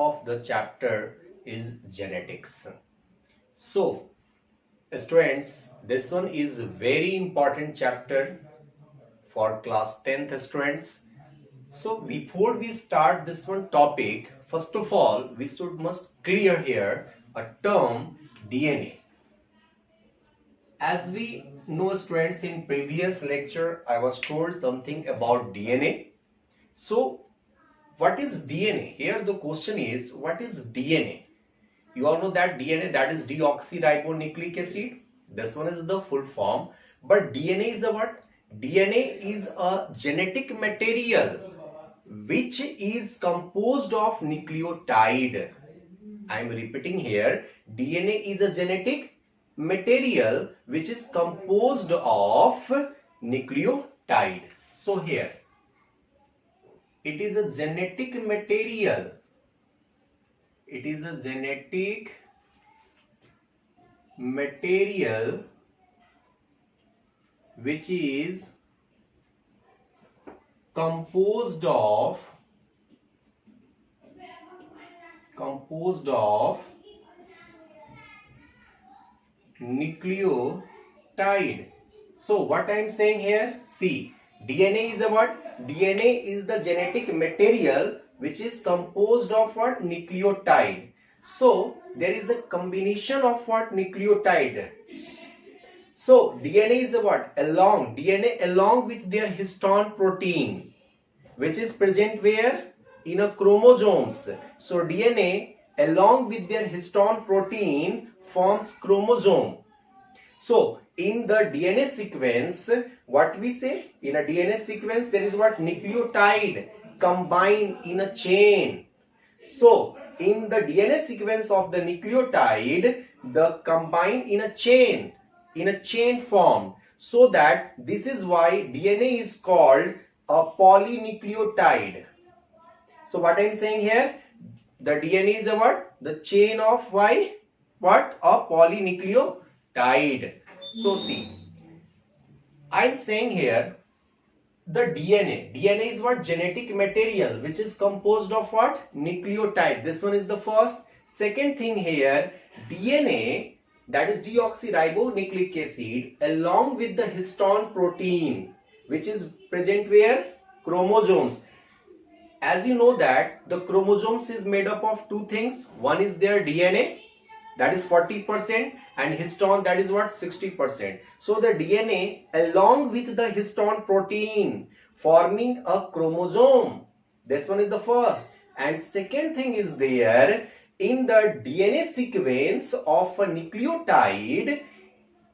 of the chapter is genetics. So students, this one is a very important chapter for class 10th students. So before we start this one topic, first of all we must clear here a term DNA. As we know students, in previous lecture I was told something about DNA. So what is DNA? Here the question is, what is DNA? You all know that DNA, that is deoxyribonucleic acid. This one is the full form. But DNA is a what? DNA is a genetic material which is composed of nucleotide. I am repeating here. DNA is a genetic material which is composed of nucleotide. So here, it is a genetic material. It is a genetic material which is composed of nucleotide. So what I am saying here, see, DNA is a what? DNA is the genetic material which is composed of what? Nucleotide. So there is a combination of what? Nucleotide. So DNA is a what? DNA along with their histone protein, which is present where? In a chromosomes. So DNA along with their histone protein forms chromosome. So in the DNA sequence, what we say? In a DNA sequence there is what? Nucleotide combined in a chain. So in the DNA sequence of the nucleotide, the combined in a chain form. So that this is why DNA is called a polynucleotide. So what I am saying here, the DNA is a what? The chain of why? What? A polynucleotide. So see, I am saying here, the DNA is what? Genetic material which is composed of what? Nucleotide. This one is the first. Second thing here, DNA, that is deoxyribonucleic acid, along with the histone protein which is present where? Chromosomes. As you know that the chromosomes is made up of two things. One is their DNA, that is 40%, and histone, that is what? 60%. So the DNA along with the histone protein forming a chromosome. This one is the first. And second thing is there, in the DNA sequence of a nucleotide,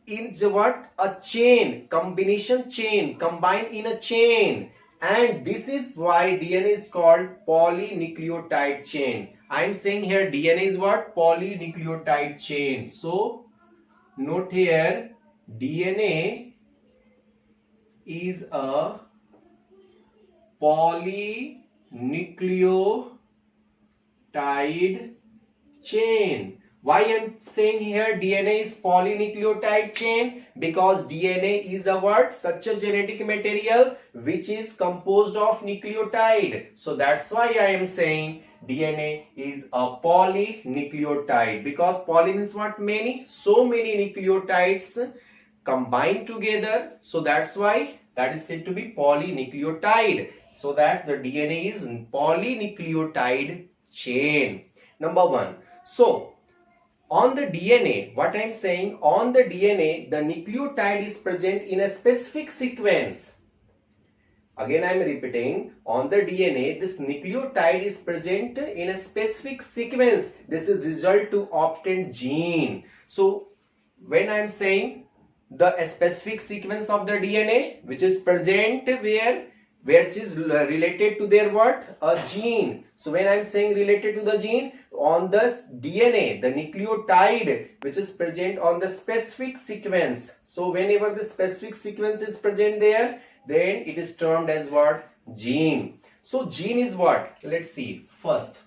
is what? A chain, combination chain, combined in a chain. And this is why DNA is called polynucleotide chain. I am saying here DNA is what? Polynucleotide chain. So note here, DNA is a polynucleotide chain. Why I am saying here DNA is polynucleotide chain? Because DNA is a what? Such a genetic material which is composed of nucleotide. So that's why I am saying DNA is a polynucleotide. Because poly means what? Many. So many nucleotides combined together. So that's why that is said to be polynucleotide. So that the DNA is polynucleotide chain. Number one. So on the DNA, what I am saying, on the DNA, the nucleotide is present in a specific sequence. Again I am repeating, on the DNA, this nucleotide is present in a specific sequence. This is result to obtained gene. So when I am saying the specific sequence of the DNA, which is present where it is related to their what? A gene. So when I am saying related to the gene, on the DNA, the nucleotide which is present on the specific sequence. So whenever the specific sequence is present there, then it is termed as what? Gene. So gene is what? Let's see. First,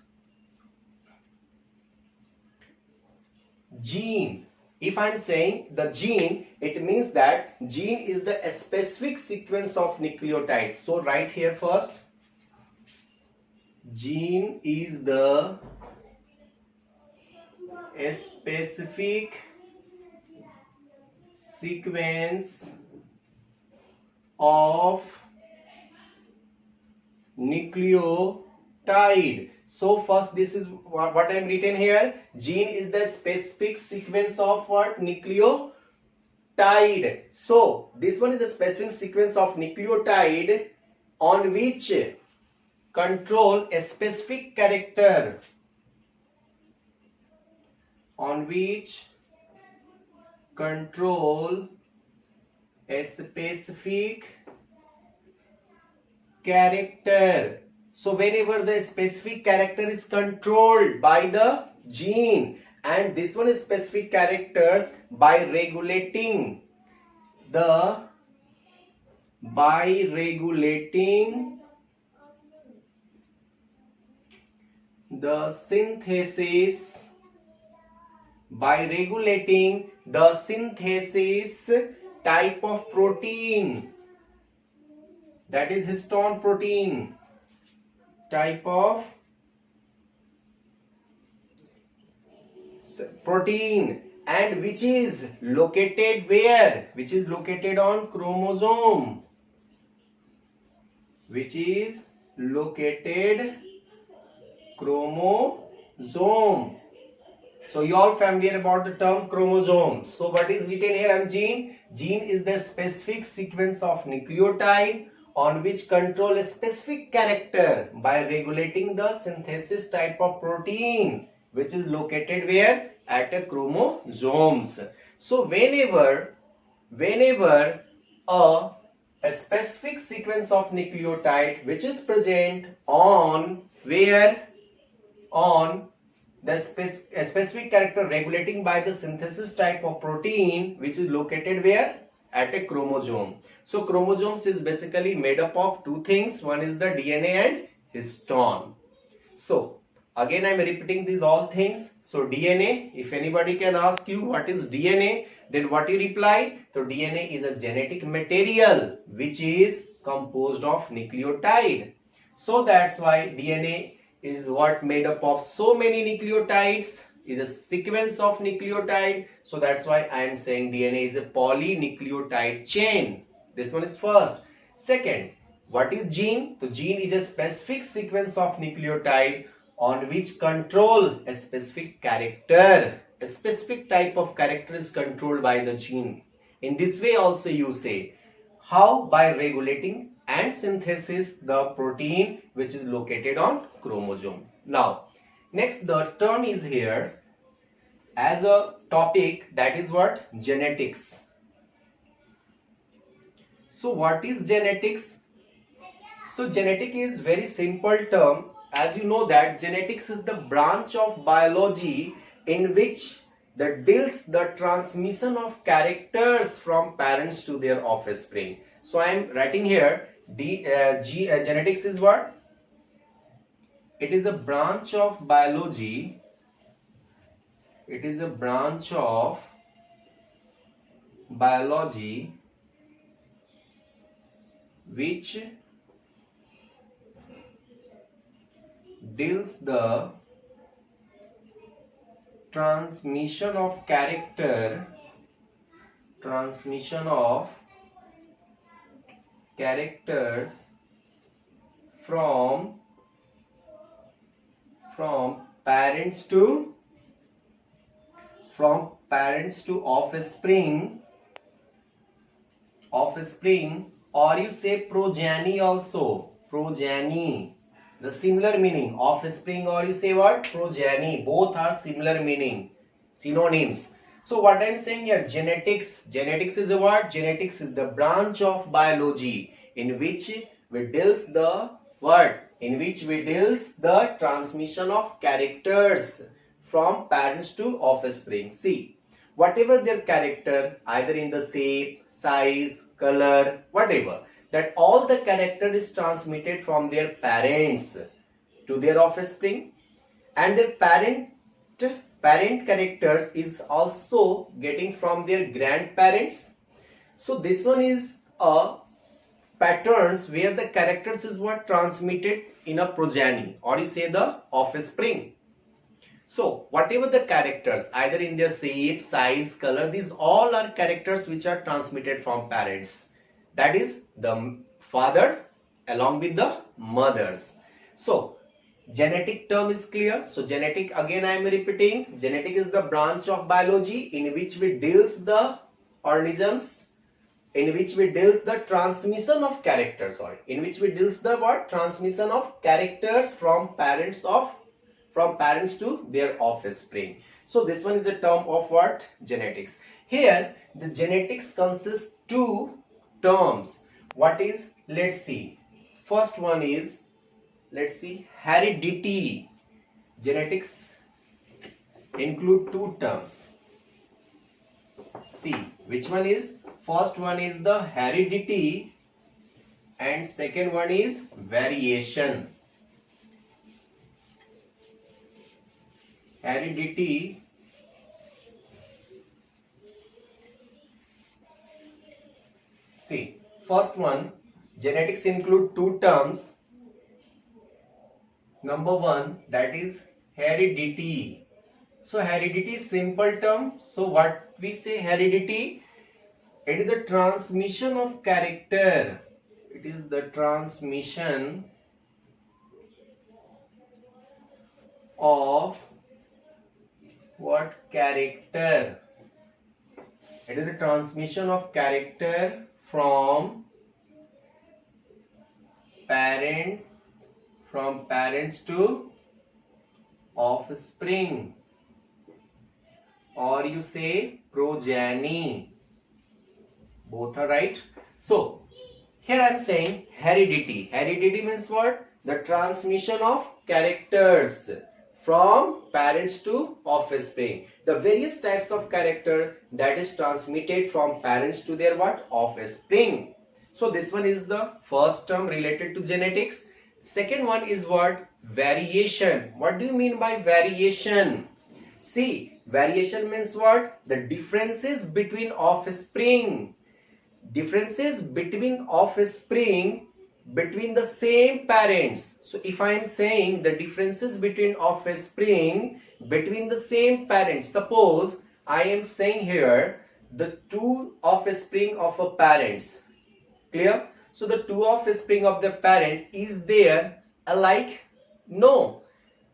gene. If I am saying the gene, it means that gene is the specific sequence of nucleotides. So write here first, gene is the a specific sequence of nucleotide. So first, this is what I am written here. Gene is the specific sequence of what? Nucleotide. So this one is the specific sequence of nucleotide on which control a specific character. On which control a specific character. So whenever the specific character is controlled by the gene, and this one is specific characters by regulating the synthesis type of protein, that is histone protein type of protein, and which is located where? Which is located on chromosome. Which is located chromosome. So you all familiar about the term chromosome. So what is written here? I'm gene. Gene is the specific sequence of nucleotide on which control a specific character by regulating the synthesis type of protein, which is located where? At a chromosomes. So whenever a specific sequence of nucleotide which is present on where? On the specific character regulating by the synthesis type of protein, which is located where? At a chromosome. So chromosomes is basically made up of two things. One is the DNA and histone. So again I am repeating these all things. So DNA, if anybody can ask you what is DNA, then what you reply? So DNA is a genetic material which is composed of nucleotide. So that's why DNA is what made up of so many nucleotides, is a sequence of nucleotide. So that's why I am saying DNA is a polynucleotide chain. This one is first. Second, what is gene? So gene is a specific sequence of nucleotide on which control a specific character. A specific type of character is controlled by the gene. In this way also you say, how? By regulating and synthesis the protein which is located on chromosome. Now, next the term is here as a topic, that is what? Genetics. So what is genetics? So genetic is very simple term. As you know that genetics is the branch of biology in which that deals the transmission of characters from parents to their offspring. So I am writing here genetics is what? It is a branch of biology. It is a branch of biology which deals the transmission of characters from parents to offspring, or you say progeny also. Progeny, the similar meaning. Offspring, or you say what? Progeny. Both are similar meaning, synonyms. So what I am saying here, genetics is a what? Genetics is the branch of biology in which we deals the what? In which we deals the transmission of characters from parents to offspring. See, whatever their character, either in the shape, size, color, whatever, that all the character is transmitted from their parents to their offspring, and their parent characters is also getting from their grandparents. So this one is a patterns where the characters is what? Transmitted in a progeny, or you say the offspring. So whatever the characters, either in their shape, size, color, these all are characters which are transmitted from parents. That is the father along with the mothers. So genetic term is clear. So genetic, again I am repeating, genetic is the branch of biology in which we deals the organisms, in which we deals the transmission of characters, in which we deals the what? Transmission of characters from parents to their offspring. So this one is a term of what? Genetics. Here the genetics consists two terms. What is? Let's see. First one is, let's see, heredity. Genetics include two terms. See, which one is? First one is the heredity and second one is variation. Heredity see, first one, genetics include two terms. Number one, that is heredity. So heredity is simple term. So what we say heredity? It is the transmission of character. It is the transmission of what? Character. It is the transmission of character from parents to offspring, or you say progeny. Both are right. So here I am saying heredity. Heredity means what? The transmission of characters from parents to offspring. The various types of character that is transmitted from parents to their what? Offspring. So this one is the first term related to genetics. Second one is what? Variation. What do you mean by variation? See, variation means what? The differences between offspring. Differences between offspring between the same parents. So if I am saying the differences between offspring between the same parents, suppose I am saying here the two offspring of a parents. Clear? So the two offspring of the parent, is there alike? No,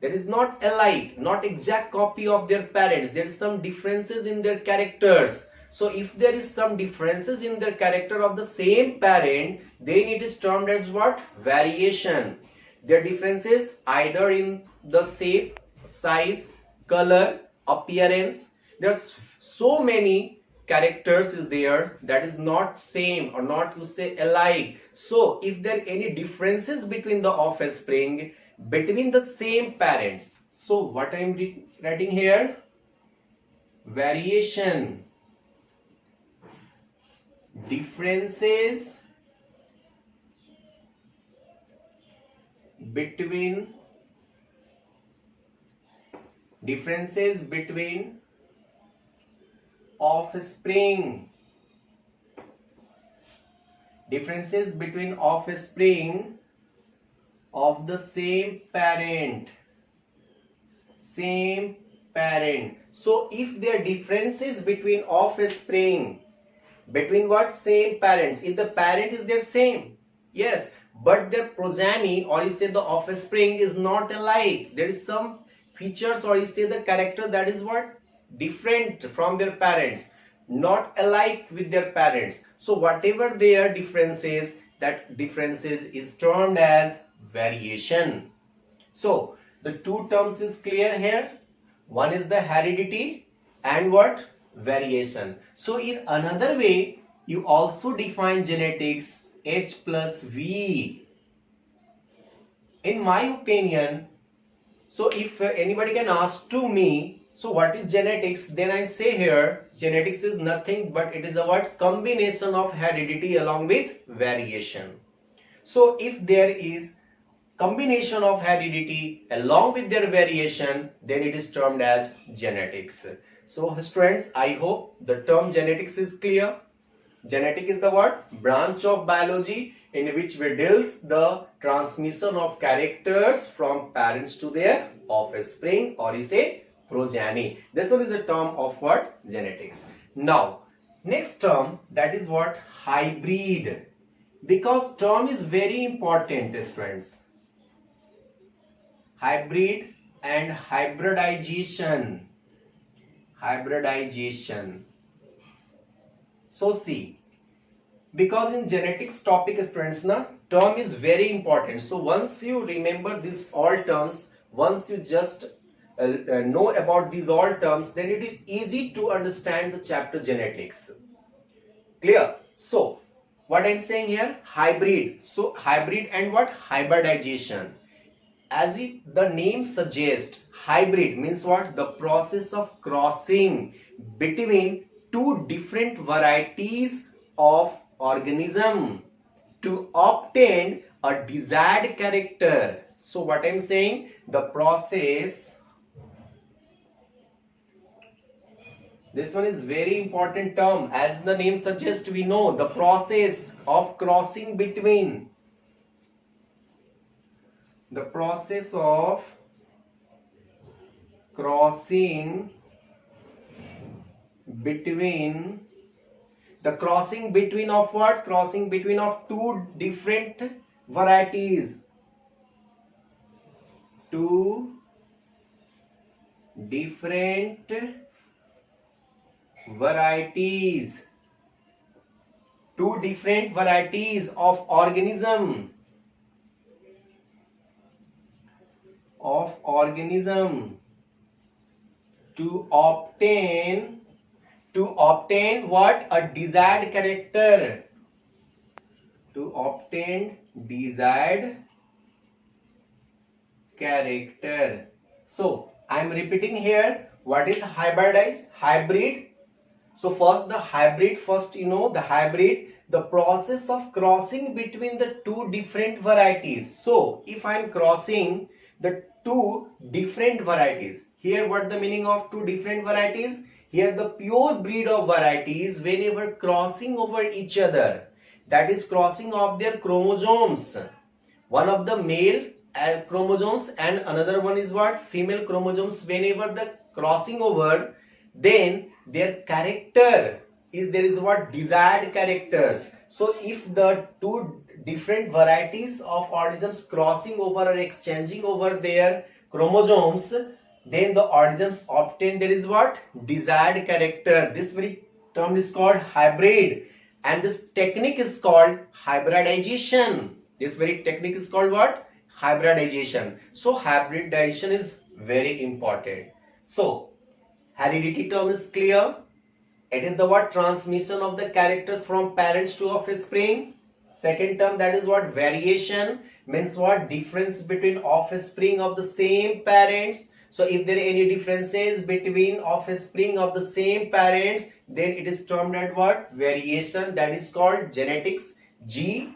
there is not alike, not exact copy of their parents. There is some differences in their characters. So if there is some differences in the character of the same parent, then it is termed as what? Variation. Their differences either in the shape, size, color, appearance. There's so many characters is there that is not same or not to say alike. So if there are any differences between the offspring between the same parents, so what I am writing here? Variation. Differences between offspring. Differences between offspring of the same parent. So if there are differences between offspring between what? Same parents. If the parent is their same, yes, but their progeny, or you say the offspring, is not alike. There is some features, or you say the character that is what? Different from their parents, not alike with their parents. So whatever their differences, that differences is termed as variation. So the two terms is clear here. One is the heredity and what? Variation. So in another way, you also define genetics H plus V. In my opinion, so if anybody can ask to me, so what is genetics? Then I say here, genetics is nothing but it is a what? Combination of heredity along with variation. So if there is combination of heredity along with their variation, then it is termed as genetics. So students, I hope the term genetics is clear. Genetic is the what? Branch of biology in which we deals the transmission of characters from parents to their offspring, or you say progeny. This one is the term of what? Genetics. Now, next term, that is what? Hybrid. Because term is very important, students. Hybrid and hybridization. Hybridization. So see, because in genetics topic, students, term is very important. So once you remember these all terms, once you just know about these all terms, then it is easy to understand the chapter genetics. Clear? So what I'm saying here, hybrid. So hybrid and what? Hybridization. As the name suggests, hybrid means what? The process of crossing between two different varieties of organism to obtain a desired character. So what I'm saying, the process, this one is very important term. As the name suggests, we know the process of crossing between, the process of crossing between, the crossing between of what? Crossing between of two different varieties. Two different varieties. Two different varieties of organism. Of organism to obtain what? A desired character. To obtain desired character. So I am repeating here, what is hybrid? So first the hybrid, the hybrid, the process of crossing between the two different varieties. So if I am crossing the two different varieties, here what the meaning of two different varieties? Here the pure breed of varieties, whenever crossing over each other, that is crossing of their chromosomes. One of the male chromosomes and another one is what? Female chromosomes. Whenever the crossing over, then their character is, there is what? Desired characters. So if the two different varieties of organisms crossing over or exchanging over their chromosomes, then the organisms obtain, there is what? Desired character. This very term is called hybrid, and this technique is called hybridization. This very technique is called what? Hybridization. So hybridization is very important. So heredity term is clear. It is the what? Transmission of the characters from parents to offspring. Second term, that is what? Variation, means what? Difference between offspring of the same parents. So if there are any differences between offspring of the same parents, then it is termed as what? Variation. That is called genetics. G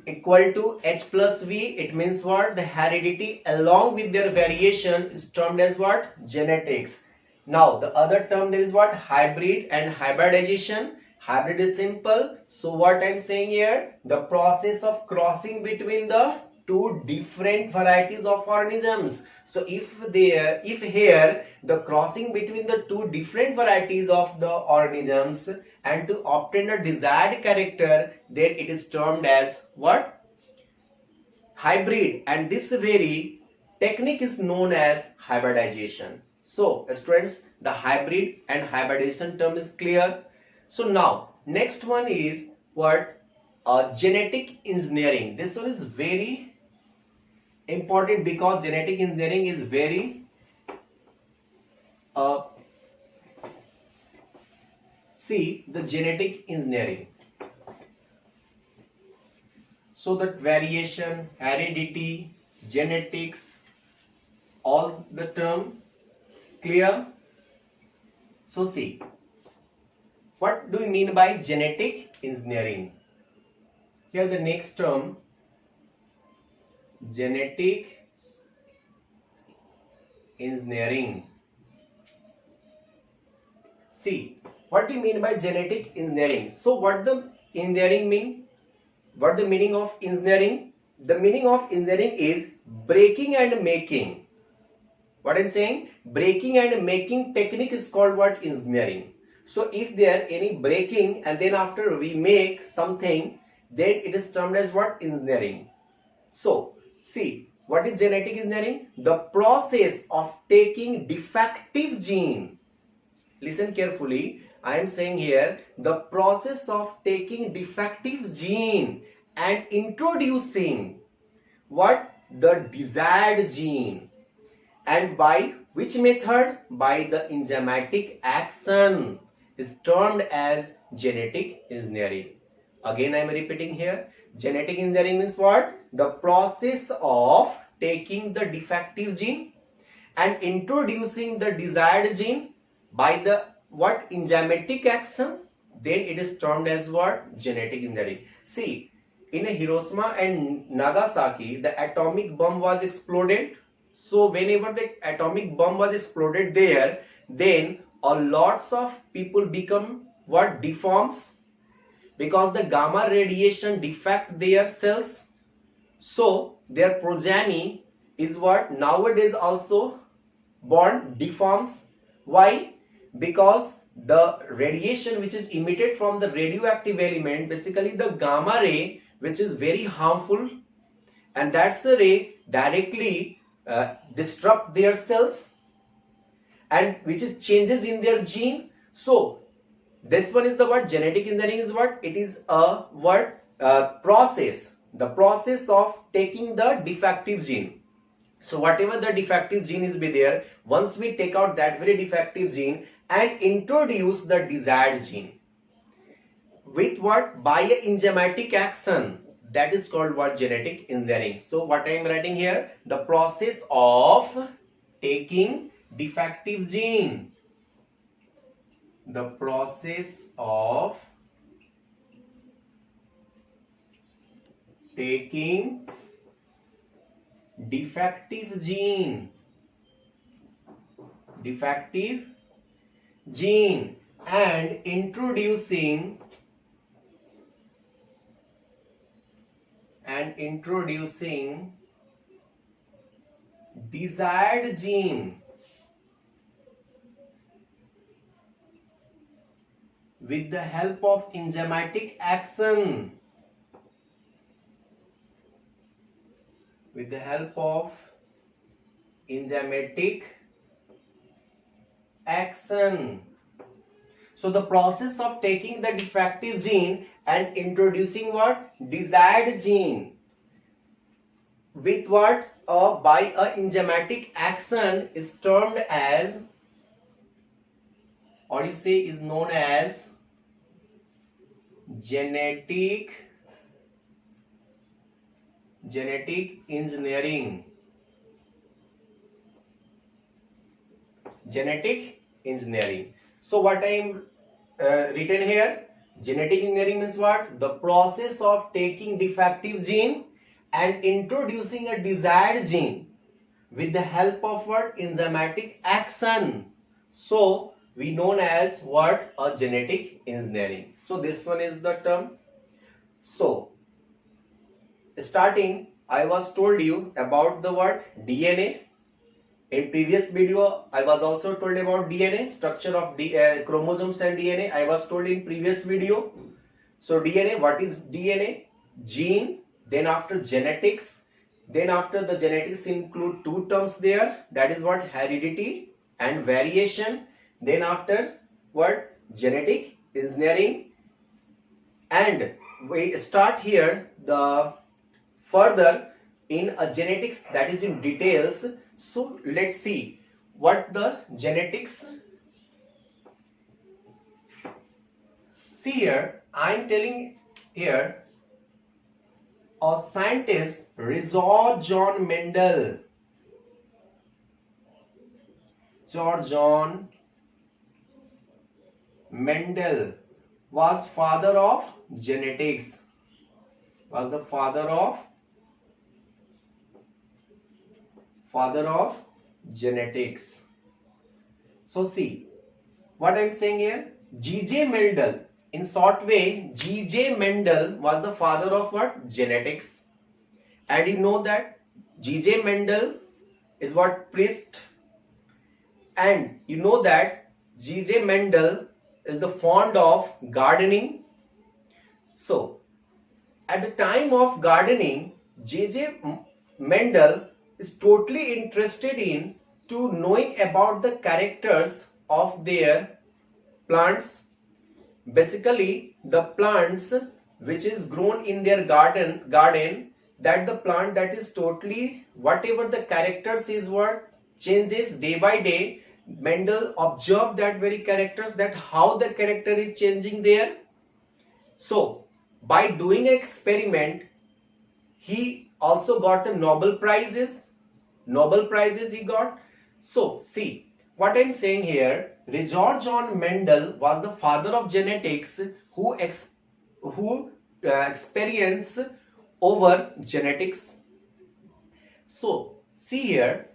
equal to H plus V. It means what? The heredity along with their variation is termed as what? Genetics. Now the other term, there is what? Hybrid and hybridization. Hybrid is simple. So what I am saying here, the process of crossing between the two different varieties of organisms. So if here the crossing between the two different varieties of the organisms and to obtain a desired character, then it is termed as what? Hybrid, and this very technique is known as hybridization. So students, the hybrid and hybridization term is clear. So now next one is what? Genetic engineering. This one is very important because genetic engineering is very see the genetic engineering. So that variation, heredity, genetics, all the term clear. So see, what do we mean by genetic engineering? Here the next term, genetic engineering. See, what do you mean by genetic engineering? So what the engineering mean? What the meaning of engineering? The meaning of engineering is breaking and making. What I'm saying, breaking and making technique is called what? Engineering. So if there any breaking and then after we make something, then it is termed as what? Engineering. So see, what is genetic engineering? The process of taking defective gene. Listen carefully. I am saying here the process of taking defective gene and introducing what? The desired gene. And by which method? By the enzymatic action is termed as genetic engineering. Again I am repeating here. Genetic engineering means what? The process of taking the defective gene and introducing the desired gene by the what? Enzymatic action. Then it is termed as what? Genetic engineering. See, in Hiroshima and Nagasaki, the atomic bomb was exploded. So whenever the atomic bomb was exploded there, then a lots of people become what? Deforms, because the gamma radiation defect their cells. So their progeny is what? Nowadays also born deforms. Why? Because the radiation which is emitted from the radioactive element, basically the gamma ray, which is very harmful, and that's the ray directly disrupt their cells and which is changes in their gene. So this one is the what? Genetic engineering is what? It is a what? Process. The process of taking the defective gene. So whatever the defective gene is be there, once we take out that very defective gene and introduce the desired gene with what? By a enzymatic action. That is called what? Genetic engineering. So what I am writing here, the process of taking defective gene. The process of taking defective gene and introducing desired gene with the help of enzymatic action. With the help of enzymatic action. So the process of taking the defective gene and introducing what? Desired gene with what? By a enzymatic action is termed as, or you say is known as genetic engineering. Genetic engineering. So what I am written here, genetic engineering means what? The process of taking defective gene and introducing a desired gene with the help of what? Enzymatic action. So we known as what? A genetic engineering. So this one is the term. So starting, I was told you about the what? DNA. In previous video, I was also told about DNA, structure of the chromosomes and DNA. I was told in previous video. So DNA, what is DNA? Gene, then after genetics, then after the genetics include two terms there. That is what? Heredity and variation. Then after what? Genetic engineering. And we start here the further in a genetics, that is in details. So let's see what the genetics. See here, I am telling here a scientist, George John Mendel. George John Mendel was father of genetics. Was the father of genetics. So see what I am saying here. G.J. Mendel, in short way, G.J. Mendel was the father of what? Genetics. And you know that G.J. Mendel is what? Priest. And you know that Gregor Mendel is the fond of gardening. So at the time of gardening, Gregor Mendel is totally interested in to knowing about the characters of their plants. Basically, the plants which is grown in their garden, that the plant that is totally whatever the characters is what changes day by day. Mendel observed that very characters, that how the character is changing there. So by doing experiment, he also got a Nobel prizes he got. So see what I'm saying here, Gregor John Mendel was the father of genetics who experience over genetics. So see here,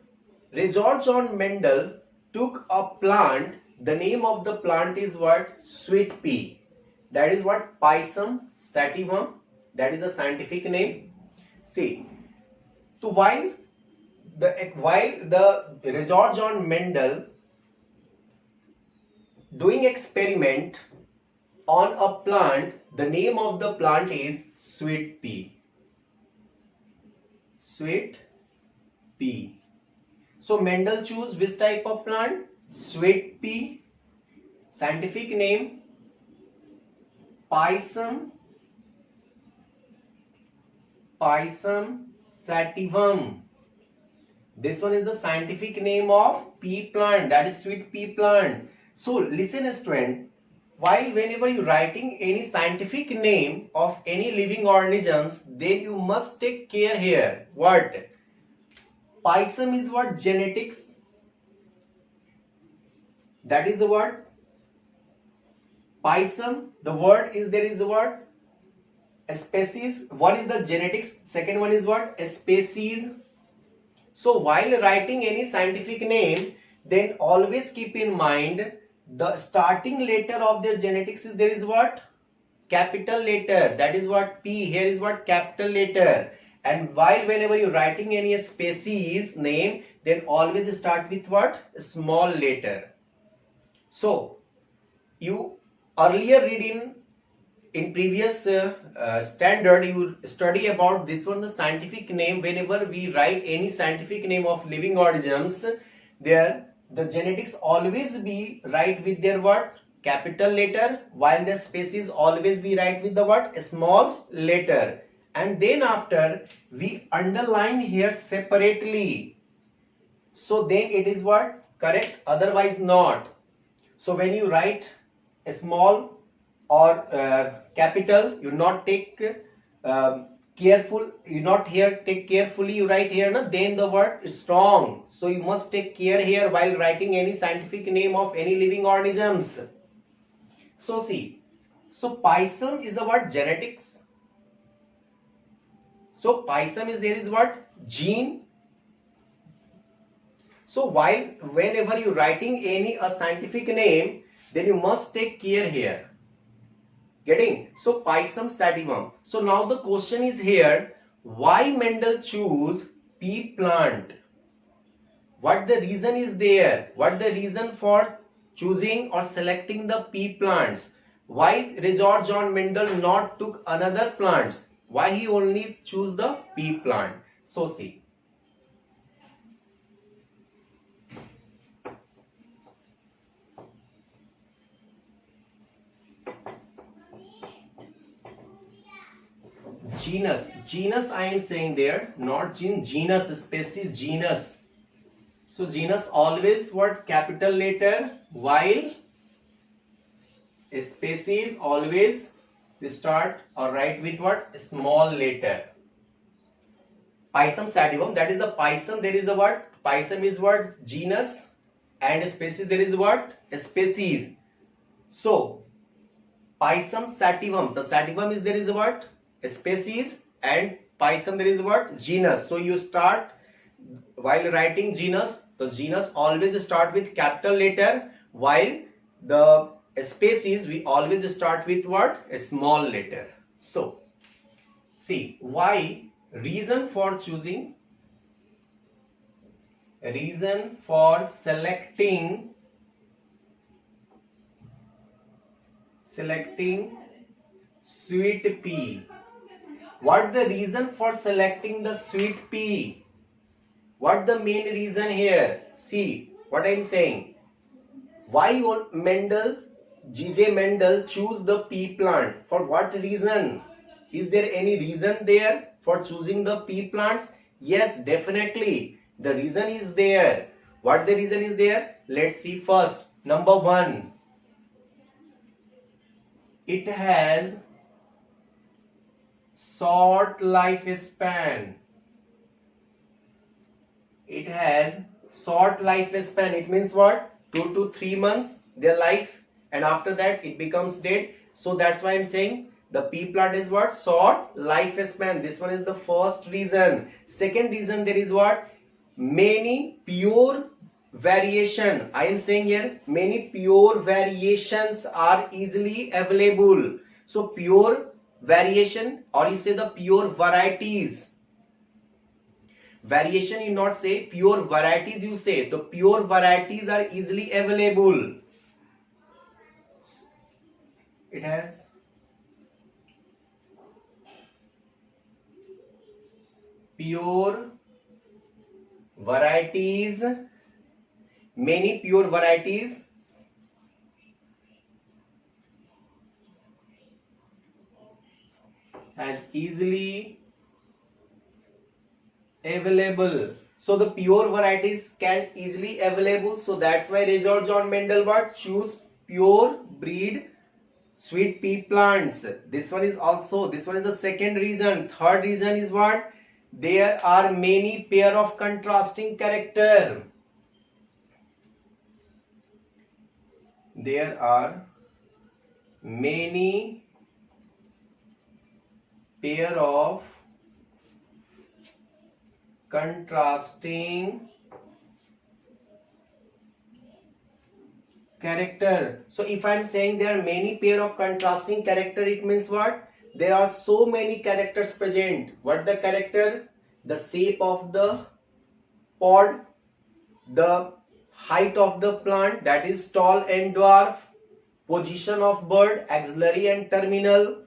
Gregor John Mendel took a plant. The name of the plant is what? Sweet pea. That is what? Pisum sativum. That is a scientific name. See, so while the Gregor John Mendel doing experiment on a plant, the name of the plant is sweet pea. Sweet pea. So Mendel choose which type of plant? Sweet pea. Scientific name Pisum sativum. This one is the scientific name of pea plant, that is sweet pea plant. So listen student, while whenever you writing any scientific name of any living organisms, then you must take care here. What? Pisum is what? Genetics. That is the word. Pisum, the word is, there is the word. A species, one is the genetics, second one is what? A species. So while writing any scientific name, then always keep in mind the starting letter of their genetics is, there is what? Capital letter. That is what? P. Here is what? Capital letter. And while whenever you writing any species name, then always start with what? A small letter. So you earlier read in previous standard, you study about this one, the scientific name. Whenever we write any scientific name of living organisms, there the genetics always be write with their what? Capital letter, while the species always be write with the what? A small letter. And then after we underline here separately, so then it is what? Correct, otherwise not. So when you write a small or capital, you not take careful, you not here take carefully, you write here, na, then the word is strong. So you must take care here while writing any scientific name of any living organisms. So see, so Pisum is the word genetics. So Pisum is, there is what? Gene. So while whenever you writing any a scientific name, then you must take care here. Getting? So Pisum sativum. So now the question is here, why Mendel choose pea plant? What the reason is there? What the reason for choosing or selecting the pea plants? Why Gregor John Mendel not took another plants? Why he only choose the pea plant? So see. Genus I am saying there, not genus, species, genus. So genus always what? Capital letter, while a species always start or write with what? A small letter. Pisum sativum, that is the Pisum, there is a what? Pisum is what? Genus, and a species, there is what? A species. So Pisum sativum, the sativum is, there is a what? A species, and Pisum, there is what? Genus. So you start while writing genus, the genus always start with capital letter, while the species we always start with what? A small letter. So see, why? Reason for choosing reason for selecting sweet pea. What the reason for selecting the sweet pea? What the main reason here? See what I am saying. Why G.J. Mendel choose the pea plant? For what reason? Is there any reason there for choosing the pea plants? Yes, definitely. The reason is there. What the reason is there? Let's see first. Number 1. It has short lifespan. It has short lifespan. It means what? 2 to 3 months their life, and after that it becomes dead. So that's why I'm saying the pea plant is what? Short lifespan. This one is the first reason. Second reason, there is what? Many pure variation. I am saying here many pure variations are easily available. So pure variation, or you say the pure varieties. Variation you not say, pure varieties you say. The pure varieties are easily available. It has pure varieties, many pure varieties as easily available. So the pure varieties can easily available. So that's why Gregor John Mendel what? Choose pure breed sweet pea plants. This one is the second reason. Third reason is what? There are many pair of contrasting character. There are many pair of contrasting character. So if I am saying there are many pair of contrasting character, it means what? There are so many characters present. What the character? The shape of the pod, the height of the plant, that is tall and dwarf, position of bird, axillary and terminal.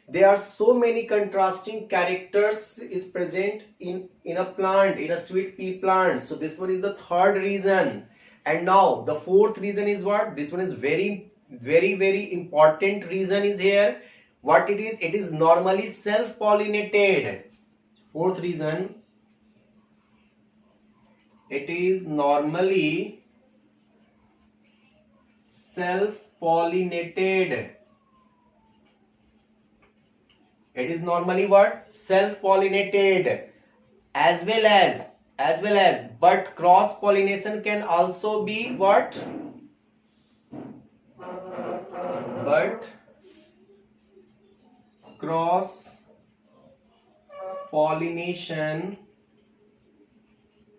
There are so many contrasting characters is present in a plant, in a sweet pea plant. So this one is the third reason. And now the fourth reason is what? This one is very important reason is here. What it is? It is normally self-pollinated. Fourth reason, it is normally self-pollinated. It is normally what? Self-pollinated. As well as, but cross pollination can also be what? But cross pollination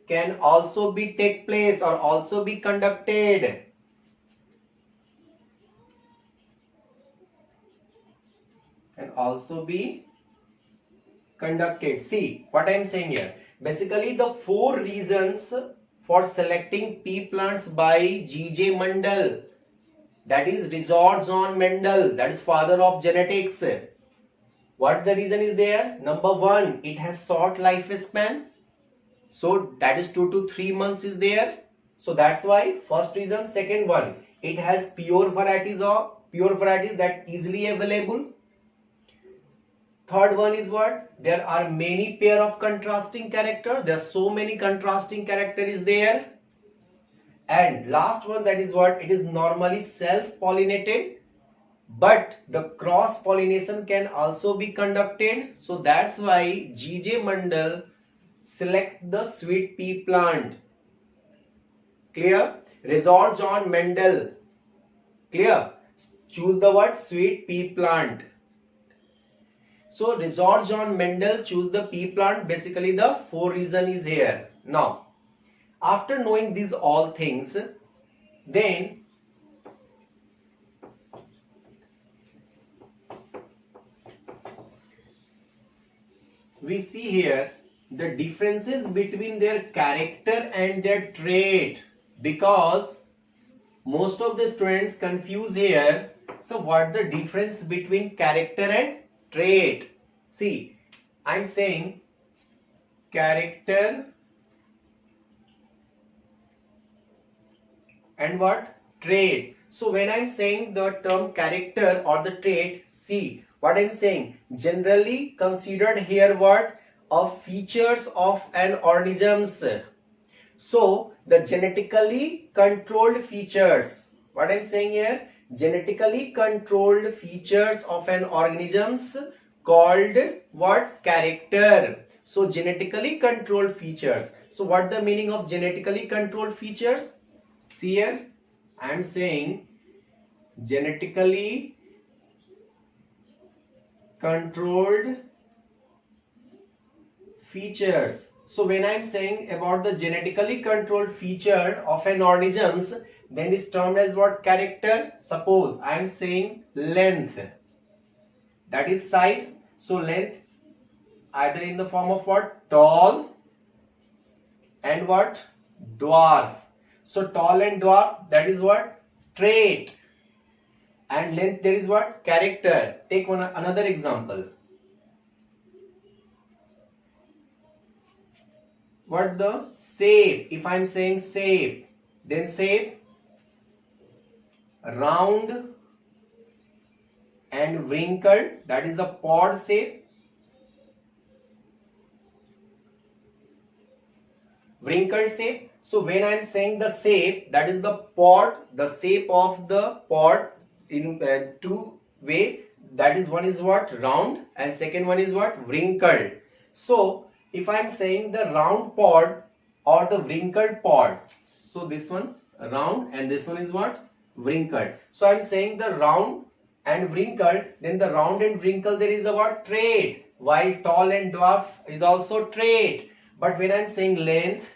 can also be take place or also be conducted. Can also be conducted. See what I am saying here. Basically the four reasons for selecting pea plants by G.J. Mendel, that is Gregor John Mendel, that is father of genetics. What the reason is there? Number 1, it has short lifespan. So that is 2 to 3 months is there. So that's why first reason. Second one, it has pure varieties that easily available. Third one is what? There are many pair of contrasting character. There are so many contrasting character is there. And last one, that is what? It is normally self-pollinated, but the cross pollination can also be conducted. So that's why G.J. Mendel select the sweet pea plant. Clear? Gregor John Mendel. Clear? Choose the what? Sweet pea plant. So Gregor John Mendel choose the pea plant. Basically the four reason is here. Now, after knowing these all things, then we see here the differences between their character and their trait, because most of the students confuse here. So what the difference between character and trait? See, I'm saying character and what? Trait. So when I'm saying the term character or the trait, see what I'm saying, generally considered here what? Of features of an organisms. So the genetically controlled features, what I'm saying here, genetically controlled features of an organisms called what? Character. So genetically controlled features. So what the meaning of genetically controlled features? See here, I am saying genetically controlled features. So when I am saying about the genetically controlled feature of an organisms, then it's termed as what? Character. Suppose I am saying length, that is size. So length either in the form of what? Tall and what? Dwarf. So tall and dwarf, that is what? Trait. And length, there is what? Character. Take another example. What the shape? If I am saying shape, then shape round and wrinkled, that is a pod shape. Wrinkled shape. So when I am saying the shape, that is the pod, the shape of the pod in two way. That is, one is what? Round, and second one is what? Wrinkled. So if I am saying the round pod or the wrinkled pod, so this one round and this one is what? Wrinkled. So I am saying the round and wrinkled, then the round and wrinkled, there is a what? Trait. While tall and dwarf is also trait. But when I am saying length,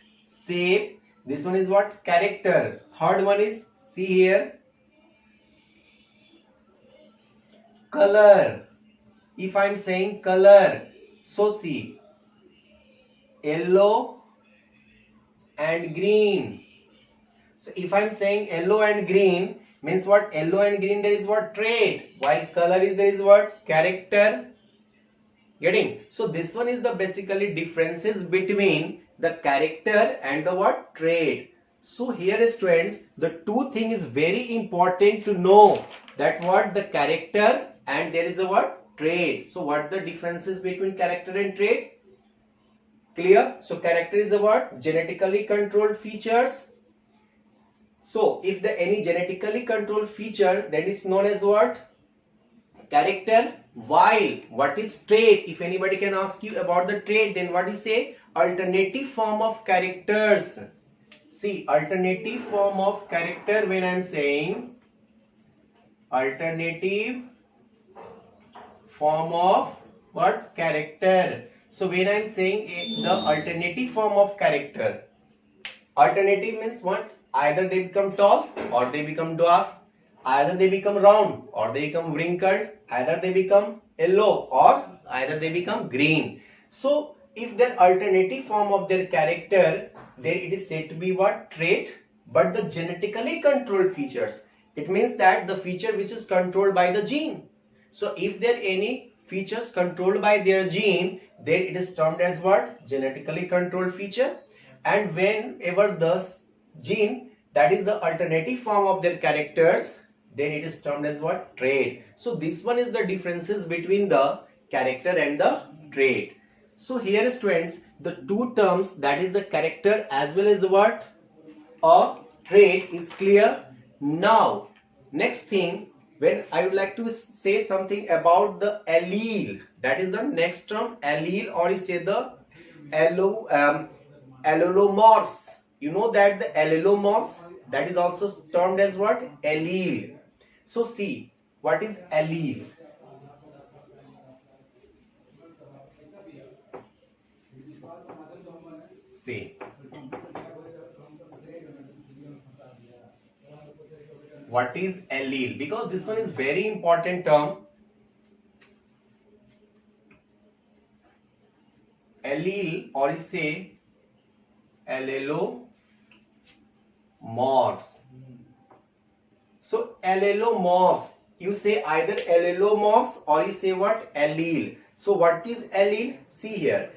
shape, this one is what? Character. Third one is, see here, color. If I am saying color, so see, yellow and green. So if I am saying yellow and green, means what? Yellow and green, there is what? Trait. While color is, there is what? Character. Getting? So this one is the basically differences between the character and the what? Trait. So here students, the two thing is very important to know, that what? The character and there is a what? Trait. So what the differences between character and trait? Clear? So character is the what? Genetically controlled features. So if the any genetically controlled feature, that is known as what? Character. While what is trait? If anybody can ask you about the trait, then what is say? Alternative form of characters. See, alternative form of character, when I am saying alternative form of what? Character. So when I am saying the alternative form of character, alternative means what? Either they become tall or they become dwarf, either they become round or they become wrinkled, either they become yellow or either they become green. So if their alternative form of their character, then it is said to be what? Trait. But the genetically controlled features, it means that the feature which is controlled by the gene. So if there are any features controlled by their gene, then it is termed as what? Genetically controlled feature. And whenever the gene, that is the alternative form of their characters, then it is termed as what? Trait. So this one is the differences between the character and the trait. So here students, the two terms, that is the character as well as what? A trait, is clear. Now next thing, when I would like to say something about the allele, that is the next term, allele, or you say the allelomorphs. You know that the allelomorphs, that is also termed as what? Allele. So see, what is allele? See, what is allele? Because this one is very important term. allele or you say allelomorphs. So allelomorphs, you say either allelomorphs or you say what? Allele. So what is allele? See here,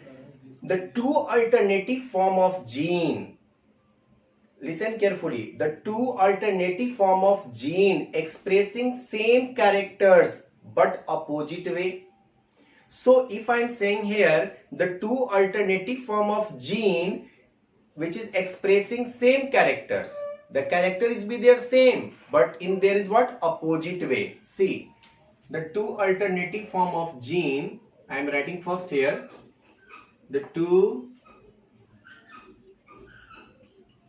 the two alternative form of gene. Listen carefully. The two alternative form of gene expressing same characters but opposite way. So if I am saying here the two alternative form of gene which is expressing same characters, the character is be there same but in there is what? Opposite way. See, the two alternative form of gene, I am writing first here, the two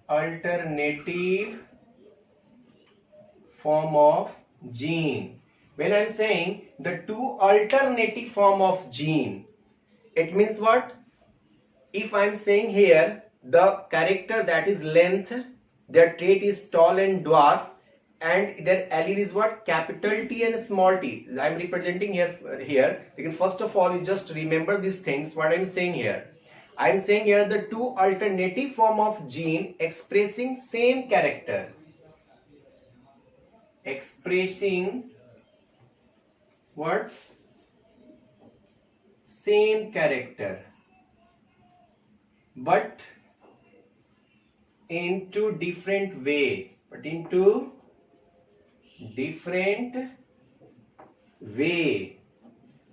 alternative form of gene. When I am saying the two alternative form of gene, it means what? If I am saying here the character that is length, their trait is tall and dwarf, and their allele is what? Capital T and small t. I am representing here. First of all, you just remember these things. What I am saying here, I am saying here the two alternative form of gene expressing same character, expressing what? Same character but into different way,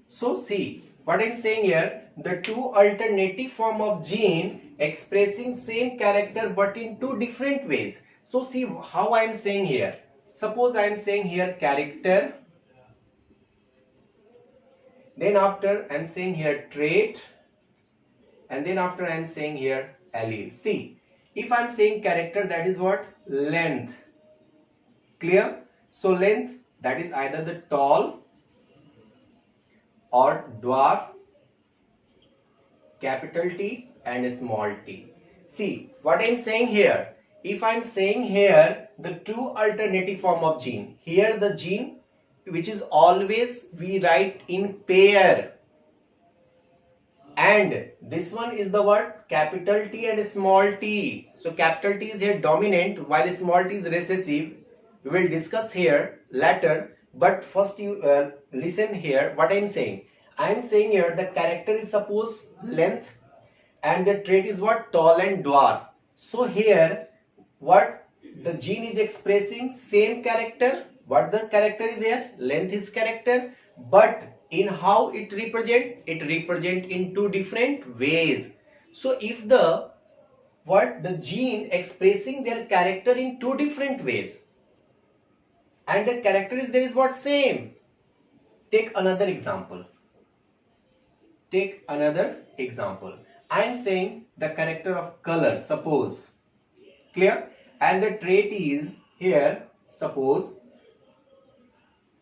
So see what I am saying here, the two alternative form of gene expressing same character but in two different ways. So see how I am saying here. Suppose I am saying here character, then after I am saying here trait, and then after I am saying here allele. See, if I am saying character, that is what? Length. Clear? So length, that is either the tall or dwarf, capital T and small t. See what I am saying here. If I am saying here the two alternative form of gene, here the gene which is always we write in pair, and this one is the what? Capital T and small t. So capital T is here dominant while small t is recessive. We will discuss here later, but first you listen here what I am saying. I am saying here the character is suppose length and the trait is what? Tall and dwarf. So here what? The gene is expressing same character. What the character is here? Length is character, but in how it represent? It represent in two different ways. So if the gene expressing their character in two different ways and the character is there is what? Same. Take another example. I am saying the character of color, suppose. Clear? And the trait is here, suppose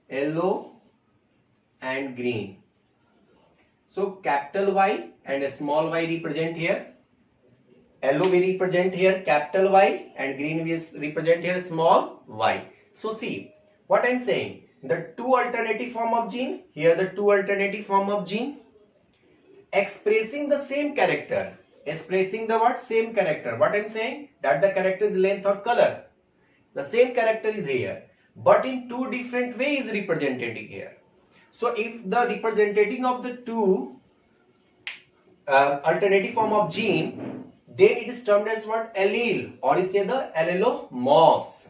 yellow and green. So capital Y and a small y represent here. Yellow we represent here capital Y and green we represent here small y. So see what I am saying. The two alternative form of gene, here the two alternative form of gene expressing the same character. Expressing the what? Same character. What I am saying? That the character is length or color. The same character is here, but in two different ways represented here. So if the representative of the two alternative form of gene, then it is termed as what? Allele, or you say the allelomorphs.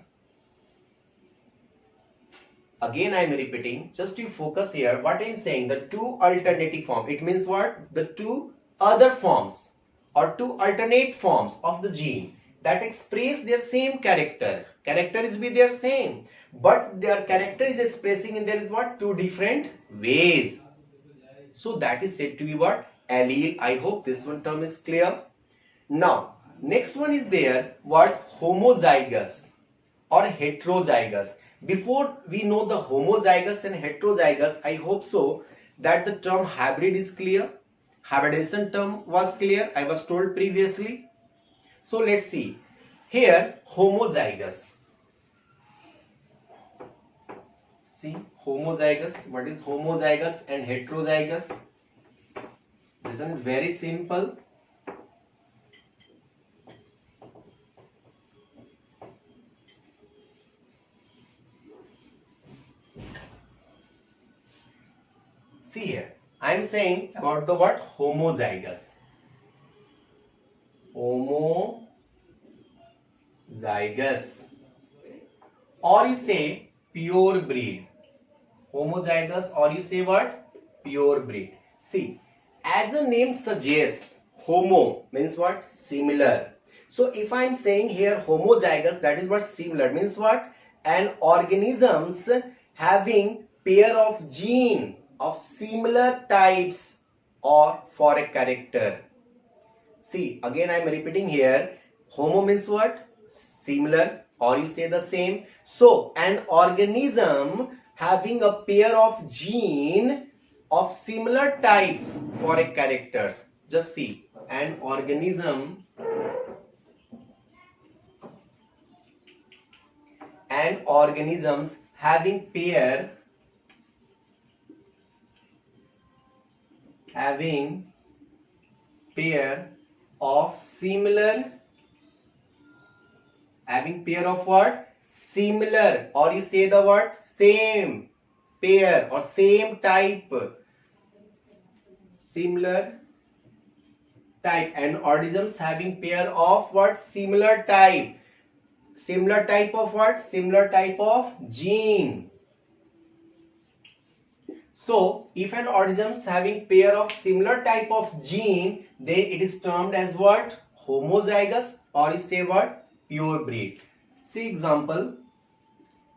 Again I am repeating, just you focus here. What I am saying, the two alternative form, it means what? The two other forms or two alternate forms of the gene that express their same character. Character is be their same, but their character is expressing in there is what? Two different ways. So that is said to be what? Allele. I hope this one term is clear. Now next one is there what? Homozygous or heterozygous. Before we know the homozygous and heterozygous, I hope so that the term hybrid is clear. Hybridization term was clear, I was told previously. So let's see. Here homozygous. See homozygous. What is homozygous and heterozygous? This one is very simple. See here, I am saying about the what? Homozygous. Homozygous. Or you say pure breed. Homozygous, or you say what? Pure breed. See, as the name suggests, homo means what? Similar. So if I am saying here homozygous, that is what? Similar means what? An organisms having pair of gene of similar types or for a character. See, again I am repeating here. Homo means what? Similar, or you say the same. So an organism having a pair of gene of similar types for a characters. Just see, an organism and organisms having pair of similar, having pair of what? Similar, or you say the word same pair or same type, similar type, and organisms having pair of what? Similar type. Similar type of what? Similar type of gene. So if an organism is having pair of similar type of gene, then it is termed as what? Homozygous, or you say what? Pure breed. See example,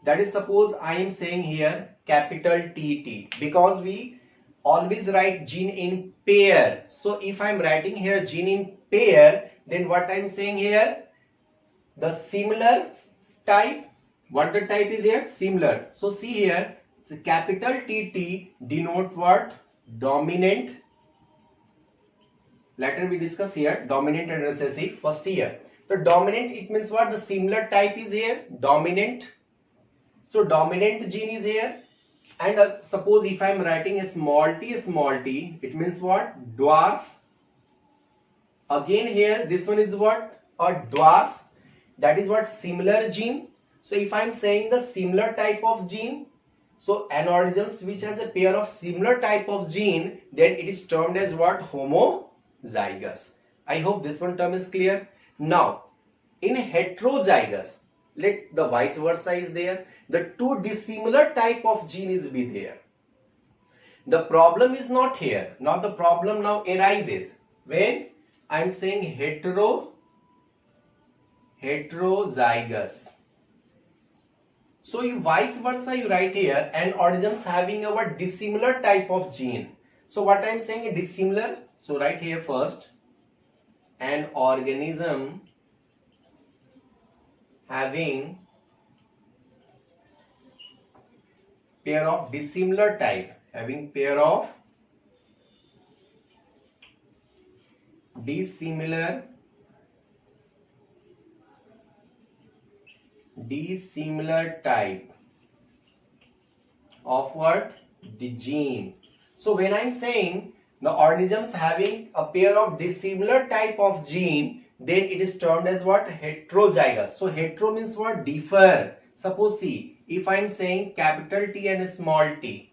that is, suppose I am saying here capital TT, because we always write gene in pair. So if I am writing here gene in pair, then what I am saying here? The similar type. What the type is here? Similar. So see here, the capital TT denote what? Dominant. Later we discuss here dominant and recessive. First here, the dominant, it means what? The similar type is here dominant. So dominant gene is here. And suppose if I am writing a small t, it means what? Dwarf. Again here, this one is what? A dwarf. That is what? Similar gene. So if I am saying the similar type of gene, so an organism which has a pair of similar type of gene, then it is termed as what? Homozygous. I hope this one term is clear. Now, in heterozygous, let the vice versa is there. The two dissimilar type of gene is be there. The problem is not here. Now the problem now arises when I am saying heterozygous. So you vice versa you write here, and organisms having a what? Dissimilar type of gene. So what I am saying is dissimilar. So write here first, an organism having pair of dissimilar type, having pair of dissimilar type of what? The gene. So when I am saying the organisms having a pair of dissimilar type of gene, then it is termed as what? Heterozygous. So hetero means what? Differ. Suppose see, if I am saying capital T and small t,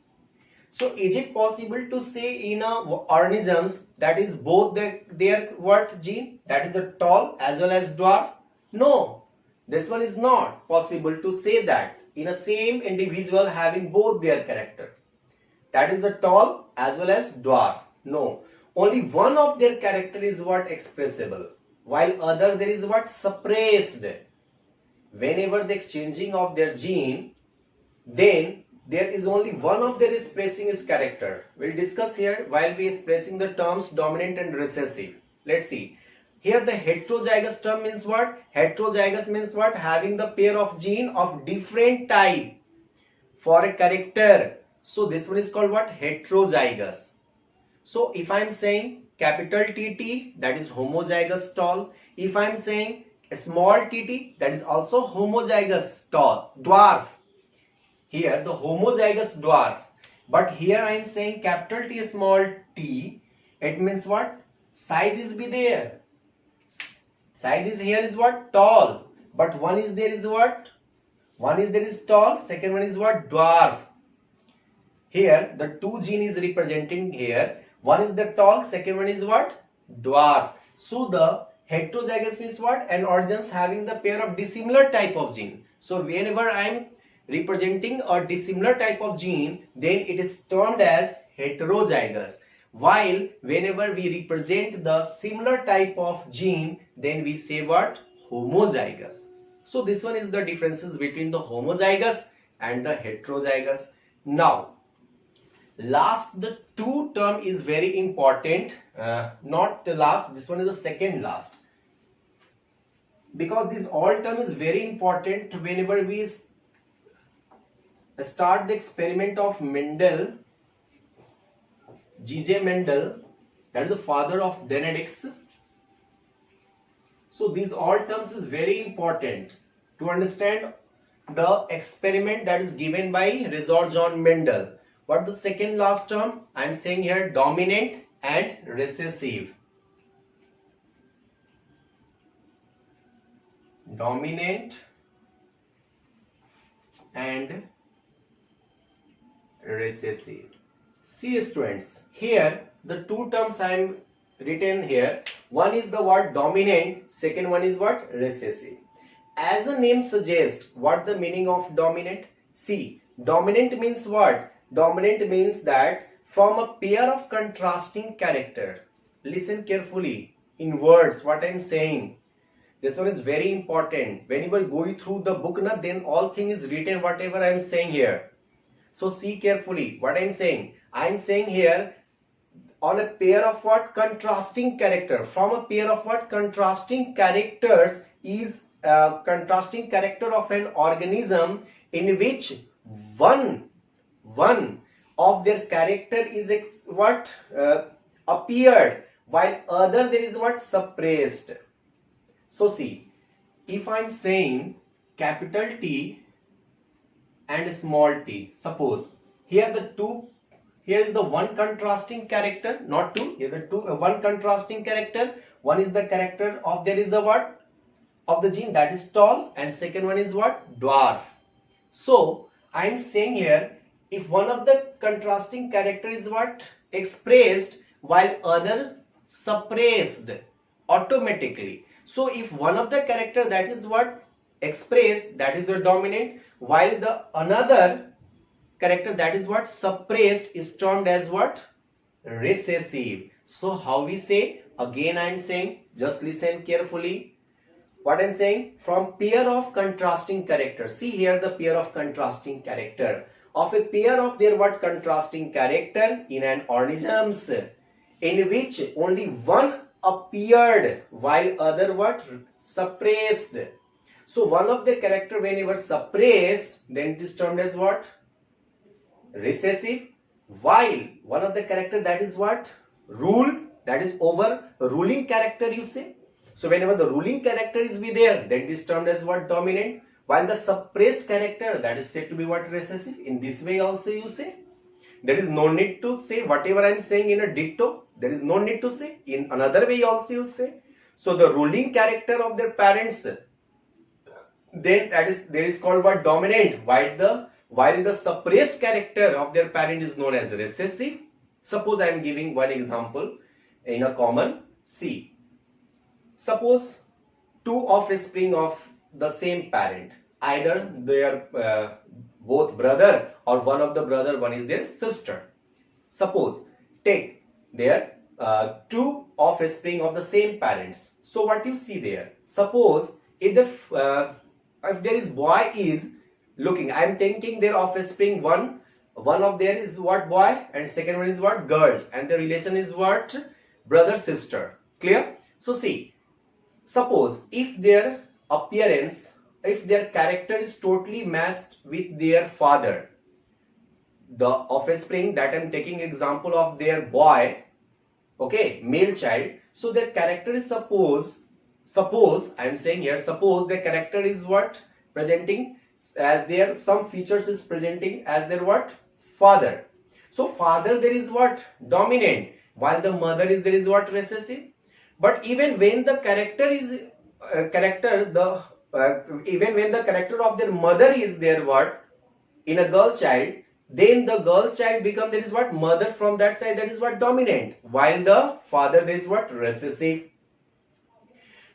so is it possible to say in organisms that is both their what gene? That is a tall as well as dwarf? No, this one is not possible to say that in a same individual having both their character. That is the tall as well as dwarf. No, only one of their character is what? Expressible, while other there is what? Suppressed. Whenever the exchanging of their gene, then there is only one of their expressing his character. We'll discuss here while we expressing the terms dominant and recessive. Let's see. Here the heterozygous term means what? Heterozygous means what? Having the pair of gene of different type for a character. So this one is called what? Heterozygous. So if I am saying capital TT, that is homozygous tall. If I am saying a small tt, that is also homozygous tall, dwarf. Here the homozygous dwarf. But here I am saying capital T small t, It means what? Size is be there. Size is here is what? Tall. But one is there is what? One is there is tall. Second one is what? Dwarf. Here the two gene is representing here. One is the tall. Second one is what? Dwarf. So the heterozygous means what? An organism having the pair of dissimilar type of gene. So whenever I am representing a dissimilar type of gene, then it is termed as heterozygous. While whenever we represent the similar type of gene, then we say what? Homozygous. So this one is the differences between the homozygous and the heterozygous. Now, last, the two term is very important. Not the last, this one is the second last. Because this all term is very important whenever we start the experiment of Mendel, G.J. Mendel, that is the father of genetics. So these all terms is very important to understand the experiment that is given by Gregor John Mendel. What the second last term? I am saying here dominant and recessive. Dominant and recessive. See students, here the two terms I am written here. One is the word dominant, second one is what? Recessive. As the name suggests, what the meaning of dominant? See, dominant means what? Dominant means that from a pair of contrasting character. Listen carefully in words what I am saying. This one is very important. Whenever going through the book, then all thing is written whatever I am saying here. So see carefully what I am saying. I am saying here on a pair of what? Contrasting character. From a pair of what? Contrasting characters is contrasting character of an organism in which one of their character is what appeared, while other there is what? Suppressed. So see, if I am saying capital T and small t, suppose here the two, here is the one contrasting character, not two, here the two, one contrasting character. One is the character of, there is a what? Of the gene that is tall, and second one is what? Dwarf. So I am saying here, if one of the contrasting character is what? Expressed, while other suppressed automatically. So if one of the character that is what? Expressed, that is the dominant, while the another character that is what? Suppressed is termed as what? Recessive. So how we say? Again I am saying, just listen carefully. What I am saying? From pair of contrasting characters. See here the pair of contrasting character. Of a pair of their what? Contrasting character in an organisms in which only one appeared while other what? Suppressed. So one of the character whenever suppressed, then it is termed as what? Recessive. While one of the character that is what? Rule, that is over ruling character you say. So whenever the ruling character is be there, then it is termed as what? Dominant. While the suppressed character that is said to be what? Recessive. In this way also you say. There is no need to say whatever I am saying in a ditto. There is no need to say. In another way also you say. So the ruling character of their parents, then that is, there is called what? Dominant. While the suppressed character of their parent is known as recessive. Suppose I am giving one example in a common. See, suppose two offspring of the same parent, either they are both brother or one of the brother, one is their sister. Suppose take their two offspring of the same parents. So what you see there? Suppose if there is boy is looking, I am taking their offspring, one of there is what? Boy, and second one is what? Girl, and the relation is what? Brother sister. Clear? So see, suppose if their appearance, if their character is totally matched with their father, the offspring that I am taking example of their boy, okay, male child, so their character is suppose I am saying here, suppose their character is what? Presenting as their, some features is presenting as their what? Father. So father there is what? Dominant. while the mother is there is what recessive. But even when the character is even when the character of their mother is there what in a girl child, then the girl child become there is what mother from that side, that is what dominant, while the father there is what recessive.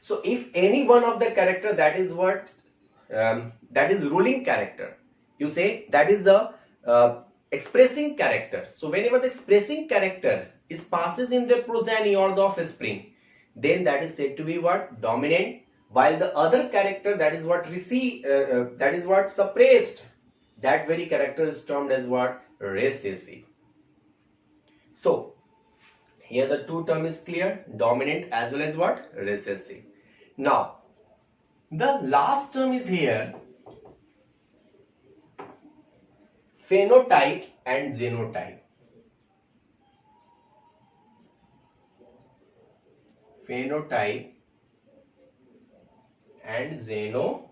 So if any one of the character that is what that is ruling character, you say that is the expressing character. So whenever the expressing character is passes in the progeny or the offspring, then that is said to be what dominant, while the other character that is what that is what suppressed, that very character is termed as what recessive. So here the two term is clear, dominant as well as what recessive. Now the last term is here, phenotype and genotype. Phenotype and genotype.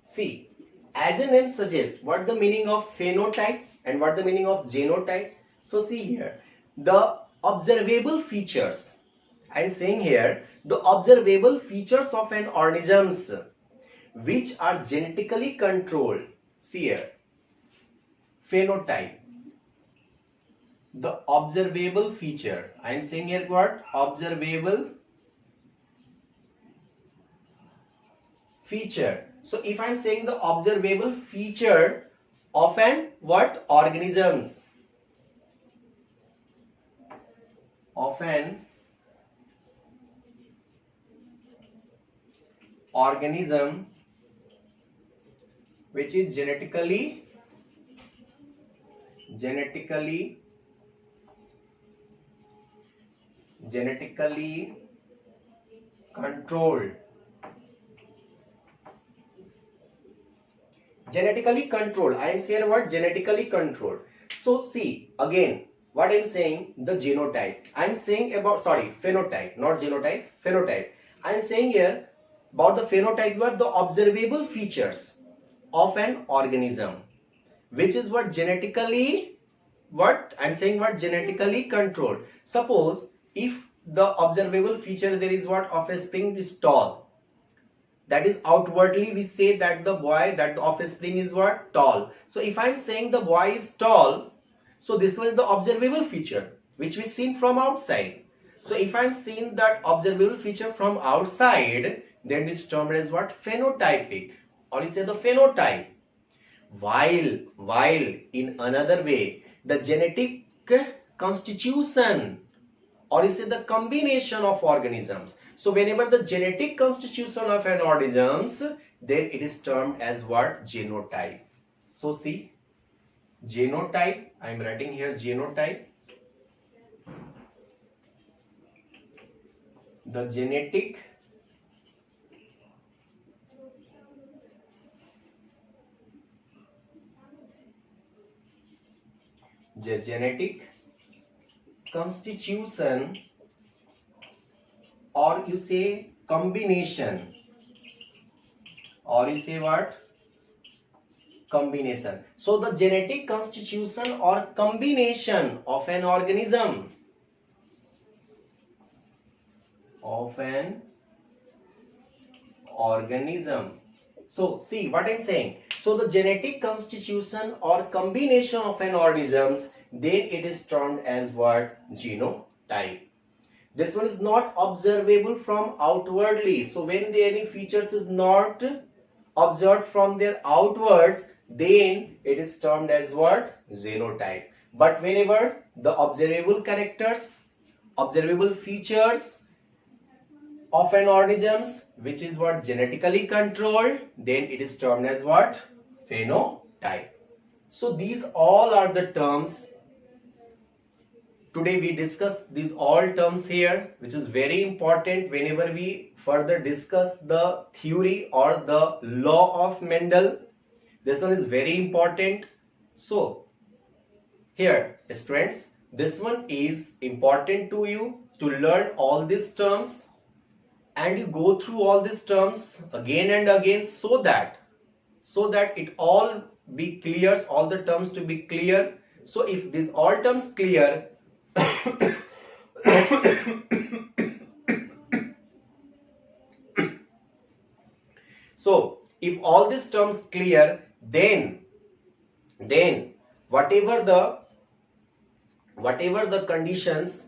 See, as a name suggests, what the meaning of phenotype and what the meaning of genotype. So see here, the observable features, I am saying here, the observable features of an organisms which are genetically controlled. See here, phenotype, the observable feature. I am saying here what? Observable feature. So if I am saying the observable feature of an what? Organisms. Of an organism which is genetically controlled. Genetically controlled. I am saying what? Genetically controlled. So see again what I am saying, the genotype. I am saying about, sorry, phenotype, not genotype, phenotype. I am saying here about the phenotype, what the observable features of an organism which is what genetically, what I am saying what genetically controlled. Suppose if the observable feature there is what offspring is tall, that is outwardly we say that the boy, that the offspring is what tall. So if I am saying the boy is tall, so this one is the observable feature which we seen from outside. So if I am seeing that observable feature from outside, then it is termed as what? Phenotypic, or you say the phenotype. While in another way, the genetic constitution, or you say the combination of organisms. So whenever the genetic constitution of an organisms, then it is termed as what? Genotype. So see, genotype, I am writing here genotype, the genetic constitution, or you say combination, or you say what? Combination. So the genetic constitution or combination of an organism, So see what I am saying. So the genetic constitution or combination of an organisms, then it is termed as what? Genotype. This one is not observable from outwardly. So when any features is not observed from their outwards, then it is termed as what? Genotype. But whenever the observable characters, observable features of an organisms which is what? Genetically controlled, then it is termed as what? Phenotype. So these all are the terms. Today we discuss these all terms here, which is very important whenever we further discuss the theory or the law of Mendel. This one is very important. So here students, this one is important to you to learn all these terms, and you go through all these terms again and again, so that it all be clear, all the terms to be clear. So if these all terms clear, So if all these terms clear, then whatever the conditions,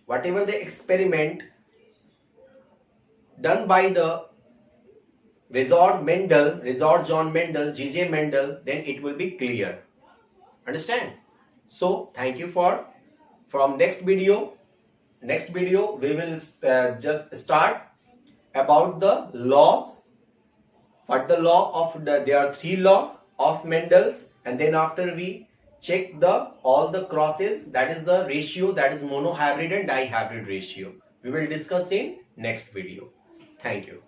whatever the experiment done by the Resort John Mendel, G.J. Mendel, then it will be clear. Understand? So thank you from next video we will just start about the laws. What the law of there are 3 laws of Mendel's, and then after we check all the crosses, that is the ratio, that is monohybrid and dihybrid ratio. We will discuss in next video. Thank you.